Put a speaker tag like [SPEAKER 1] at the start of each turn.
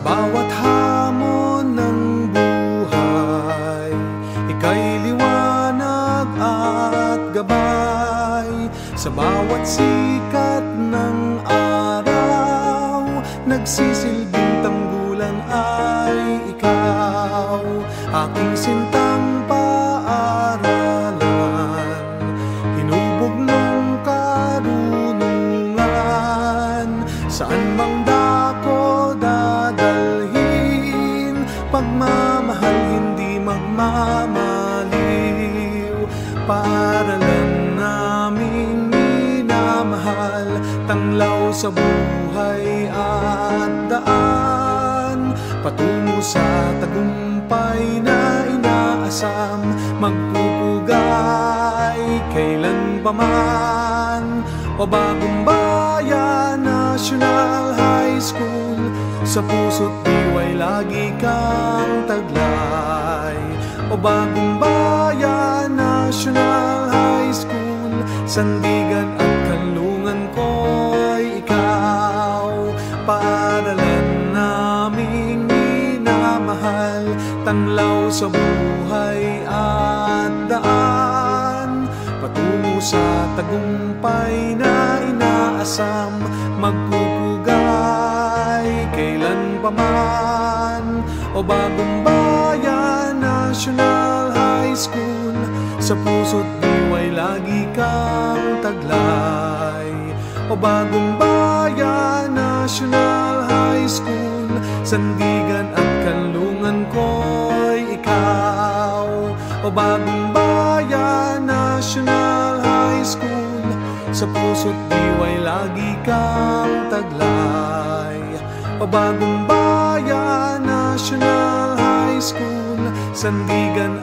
[SPEAKER 1] bawat hamon ng buhay, ika'y liwanag at gabay. Sa bawat sikat ng araw, nagsisilbing tanggulan ay ikaw. Aking sintang paaralan, hinubog ng karunungan. Saan mang dako dadalhin, pagmamahal hindi magmamaliw. Paaralan naming minamahal, tanglaw sa buhay at daan, patungo sa tagumpay na inaasam, magpupugay kailan pa man. O Bagong Bayan National High School, sa puso't diway lagi kang taglay. O Bagong Bayan National High School, sandigan at kanlungan ko'y ikaw. Paaralan naming minamahal, tanglaw sa buhay at daan, patungo sa tagumpay na inaasam, magpupugay kailan pa man. O Bagong Bayan National High School, sa puso't diway lagi kang taglay. O Bagong Bayan National High School, sandigan at kanlungan ko'y ikaw. O Bagong Bayan National High School, sa puso't diway lagi kang taglay. O Bagong Bayan National High School, sandigan